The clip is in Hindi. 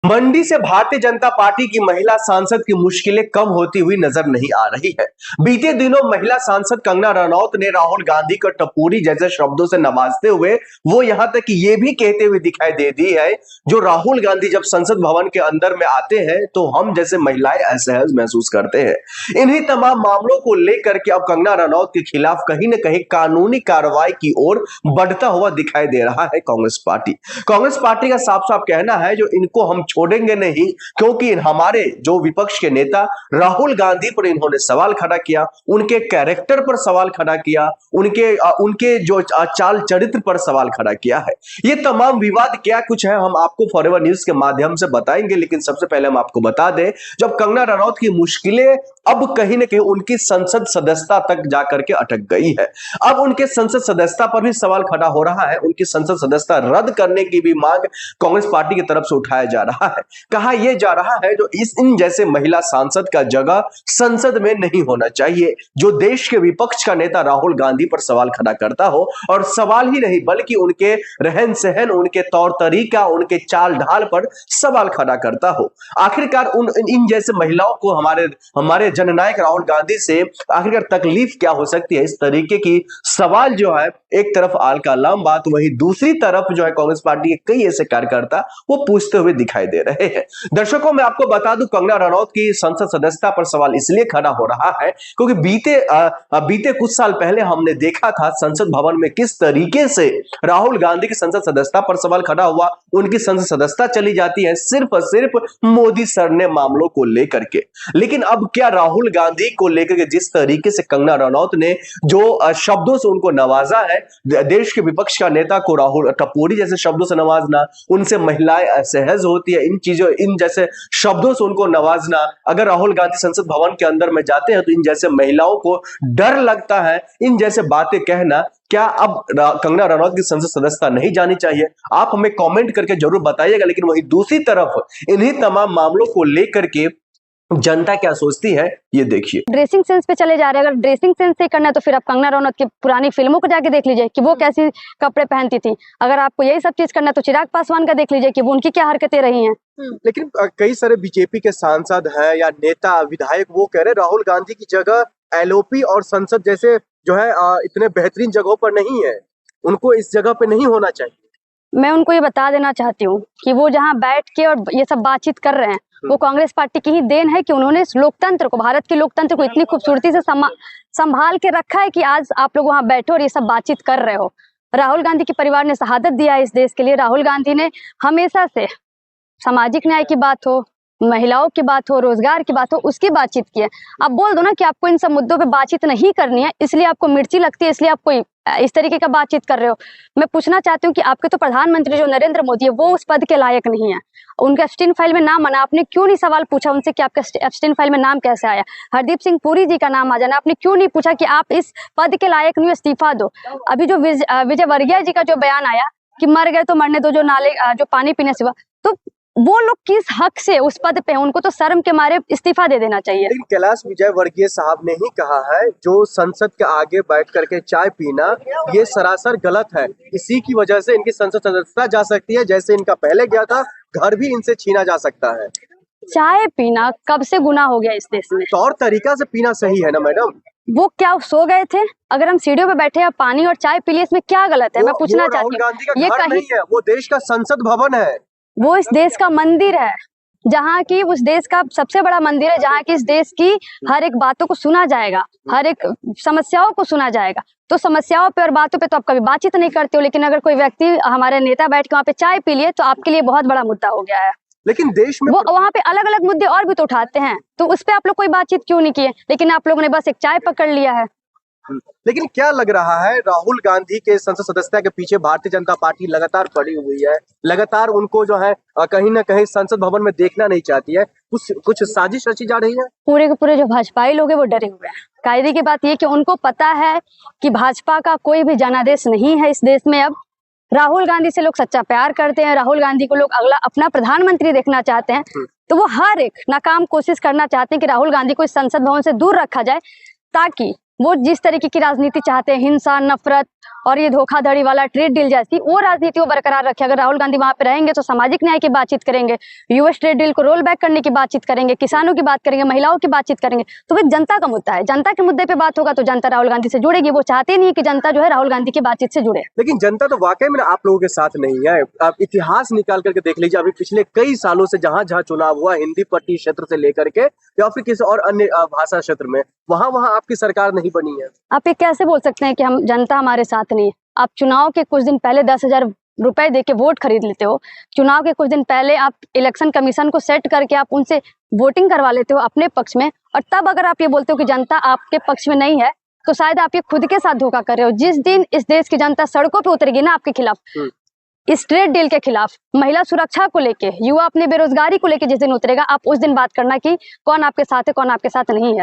मंडी से भारतीय जनता पार्टी की महिला सांसद की मुश्किलें कम होती हुई नजर नहीं आ रही है। बीते दिनों महिला सांसद कंगना रनौत ने राहुल गांधी को टपोरी जैसे शब्दों से नवाजते हुए वो यहां तक कि ये भी कहते हुए दिखाई दे दी है, जो राहुल गांधी जब संसद भवन के अंदर में आते हैं तो हम जैसे महिलाएं असहज महसूस करते हैं। इन्हीं तमाम मामलों को लेकर के अब कंगना रनौत के खिलाफ कहीं न कहीं कानूनी कार्रवाई की ओर बढ़ता हुआ दिखाई दे रहा है कांग्रेस पार्टी का साफ साफ कहना है जो इनको हम छोड़ेंगे नहीं, क्योंकि हमारे जो विपक्ष के नेता राहुल गांधी पर इन्होंने सवाल खड़ा किया, उनके कैरेक्टर पर सवाल खड़ा किया, उनके जो चाल चरित्र पर सवाल खड़ा किया है। ये तमाम विवाद क्या कुछ है हम आपको फॉरएवर न्यूज के माध्यम से बताएंगे, लेकिन सबसे पहले हम आपको बता दें जब कंगना रनौत की मुश्किलें अब कहीं ना कहीं उनकी संसद सदस्यता तक जाकर के अटक गई है। अब उनके संसद सदस्यता पर भी सवाल खड़ा हो रहा है। उनकी संसद सदस्यता रद्द करने की भी मांग कांग्रेस पार्टी की तरफ से उठाया जा रहा है। कहा यह जा रहा है जो इन जैसे महिला सांसद का जगह संसद में नहीं होना चाहिए, जो देश के विपक्ष का नेता राहुल गांधी पर सवाल खड़ा करता हो, और सवाल ही नहीं बल्कि उनके रहन सहन, उनके तौर तरीका, उनके चाल ढाल पर सवाल खड़ा करता हो। आखिरकार इन जैसे महिलाओं को हमारे जननायक राहुल गांधी से आखिरकार तकलीफ क्या हो सकती है, इस तरीके की सवाल जो है एक तरफ आल का लाम बात, वहीं दूसरी तरफ जो है कांग्रेस पार्टी के कई ऐसे कार्यकर्ता वो पूछते हुए दिखाई दे रहे हैं। दर्शकों मैं आपको बता दूं कंगना रनौत की संसद सदस्यता पर सवाल इसलिए खड़ा हो रहा है क्योंकि बीते कुछ साल पहले हमने देखा था संसद भवन में किस तरीके से राहुल गांधी की संसद सदस्यता पर सवाल खड़ा हुआ, उनकी संसद सदस्यता चली जाती है सिर्फ और सिर्फ मोदी सर ने मामलों को लेकर के। लेकिन अब क्या राहुल गांधी को लेकर के जिस तरीके से कंगना रनौत ने जो शब्दों से उनको नवाजा है, देश के विपक्ष का नेता को राहुल टपोरी जैसे शब्दों से नवाजना, उनसे महिलाएं असहज होती है, इन जैसे शब्दों से उनको नवाजना, अगर राहुल गांधी संसद भवन के अंदर में जाते हैं तो इन जैसे महिलाओं को डर लगता है, इन जैसे बातें कहना, क्या अब कंगना रनौत की संसद सदस्यता नहीं जानी चाहिए? आप हमें कमेंट करके जरूर बताइएगा। लेकिन वहीं दूसरी तरफ इन्हीं तमाम मामलों को लेकर के जनता क्या सोचती है ये देखिए। ड्रेसिंग सेंस पे चले जा रहे हैं। अगर ड्रेसिंग सेंस से करना है तो फिर आप कंगना रनौत की पुरानी फिल्मों को जाके देख लीजिए कि वो कैसी कपड़े पहनती थी। अगर आपको यही सब चीज करना है तो चिराग पासवान का देख लीजिए कि वो उनकी क्या हरकतें रही हैं। लेकिन कई सारे बीजेपी के सांसद हैं या नेता विधायक वो कह रहे राहुल गांधी की जगह एलओपी और संसद जैसे जो है इतने बेहतरीन जगहों पर नहीं है, उनको इस जगह पे नहीं होना चाहिए। मैं उनको ये बता देना चाहती हूँ कि वो जहाँ बैठ के और ये सब बातचीत कर रहे हैं वो कांग्रेस पार्टी की ही देन है कि उन्होंने इस लोकतंत्र को, भारत के लोकतंत्र को इतनी खूबसूरती से संभाल के रखा है कि आज आप लोग वहां बैठो और ये सब बातचीत कर रहे हो। राहुल गांधी के परिवार ने शहादत दिया है इस देश के लिए। राहुल गांधी ने हमेशा से सामाजिक न्याय की बात हो, महिलाओं की बात हो, रोजगार की बात हो, उसकी बातचीत की है। आप बोल दो ना कि आपको इन सब मुद्दों पे बातचीत नहीं करनी है, इसलिए आपको मिर्ची लगती है, इसलिए आपको इस तरीके का बातचीत कर रहे हो। मैं पूछना चाहती हूँ कि आपके तो प्रधानमंत्री जो नरेंद्र मोदी है वो उस पद के लायक नहीं है। उनका एब्स्टीन फाइल में नाम आना, आपने क्यों नहीं सवाल पूछा उनसे कि आपका एब्स्टीन फाइल में नाम कैसे आया? हरदीप सिंह पुरी जी का नाम आ जाना, आपने क्यों नहीं पूछा कि आप इस पद के लायक नहीं, इस्तीफा दो? अभी जो विजय वर्गीय जी का जो बयान आया कि मर गए तो मरने दो, जो नाले जो पानी पीने सिवा, तो वो लोग किस हक से उस पद पे हैं? उनको तो शर्म के मारे इस्तीफा दे देना चाहिए। लेकिन कैलाश विजय वर्गीय साहब ने ही कहा है जो संसद के आगे बैठ करके चाय पीना ये सरासर गलत है, इसी की वजह से इनकी संसद सदस्यता जा सकती है, जैसे इनका पहले गया था घर भी इनसे छीना जा सकता है। चाय पीना कब से गुनाह हो गया इस देश में? तौर तरीका से पीना सही है ना मैडम? वो क्या सो गए थे? अगर हम सीढ़ियों पे बैठे हैं पानी और चाय पी लिए, इसमें क्या गलत है? मैं पूछना चाहती हूँ। ये कहीं है, वो देश का संसद भवन है, वो इस देश का मंदिर है, जहाँ की उस देश का सबसे बड़ा मंदिर है, जहाँ की इस देश की हर एक बातों को सुना जाएगा, हर एक समस्याओं को सुना जाएगा। तो समस्याओं पे और बातों पे तो आप कभी बातचीत नहीं करते हो, लेकिन अगर कोई व्यक्ति, हमारे नेता बैठ के वहाँ पे चाय पी लिए तो आपके लिए बहुत बड़ा मुद्दा हो गया है। लेकिन देश में वो वहाँ पे अलग अलग मुद्दे और भी तो उठाते हैं, तो उस पे आप लोग कोई बातचीत क्यों नहीं किए? लेकिन आप लोगों ने बस एक चाय पकड़ लिया है। लेकिन क्या लग रहा है राहुल गांधी के संसद सदस्यता के पीछे भारतीय जनता पार्टी लगातार पड़ी हुई है, लगातार उनको जो है कहीं ना कहीं संसद भवन में देखना नहीं चाहती है, कुछ साजिश रची जा रही है। पूरे के पूरे जो भाजपाई लोग हैं वो डरे हुए हैं। कायदे की बात ये कि उनको पता है कि भाजपा का कोई भी जनादेश नहीं है इस देश में। अब राहुल गांधी से लोग सच्चा प्यार करते हैं, राहुल गांधी को लोग अगला अपना प्रधानमंत्री देखना चाहते हैं, तो वो हर एक नाकाम कोशिश करना चाहते हैं कि राहुल गांधी को इस संसद भवन से दूर रखा जाए, ताकि वो जिस तरीके की राजनीति चाहते हैं, हिंसा, नफरत और ये धोखाधड़ी वाला ट्रेड डील जैसी, वो राजनीति वो बरकरार रखे। अगर राहुल गांधी वहां पे रहेंगे तो सामाजिक न्याय की बातचीत करेंगे, यूएस ट्रेड डील को रोल बैक करने की बातचीत करेंगे, किसानों की बात करेंगे, महिलाओं की बातचीत करेंगे। तो वो जनता का मुद्दा है, जनता के मुद्दे पे बात होगा तो जनता राहुल गांधी से जुड़ेगी। वो चाहते नहीं कि जनता जो है राहुल गांधी की बातचीत से जुड़े। लेकिन जनता तो वाकई में आप लोगों के साथ नहीं है। आप इतिहास निकाल करके देख लीजिए, अभी पिछले कई सालों से जहां जहां चुनाव हुआ, हिंदी पट्टी क्षेत्र से लेकर के या फिर किसी और अन्य भाषा क्षेत्र में, वहां वहां आपकी सरकार नहीं बनी है। आप ये कैसे बोल सकते हैं कि हम जनता हमारे साथ नहीं है? आप चुनाव के कुछ दिन पहले 10,000 रुपए दे के वोट खरीद लेते हो। चुनाव के कुछ दिन पहले आप इलेक्शन कमीशन को सेट करके आप उनसे वोटिंग करवा लेते हो अपने पक्ष में, और तब अगर आप ये बोलते हो कि जनता आपके पक्ष में नहीं है, तो शायद आप ये खुद के साथ धोखा कर रहे हो। जिस दिन इस देश की जनता सड़कों पे उतरेगी ना आपके खिलाफ, इस ट्रेड डील के खिलाफ, महिला सुरक्षा को लेके, युवा अपनी बेरोजगारी को लेके जिस दिन उतरेगा, आप उस दिन बात करना कि कौन आपके साथ है, कौन आपके साथ नहीं है।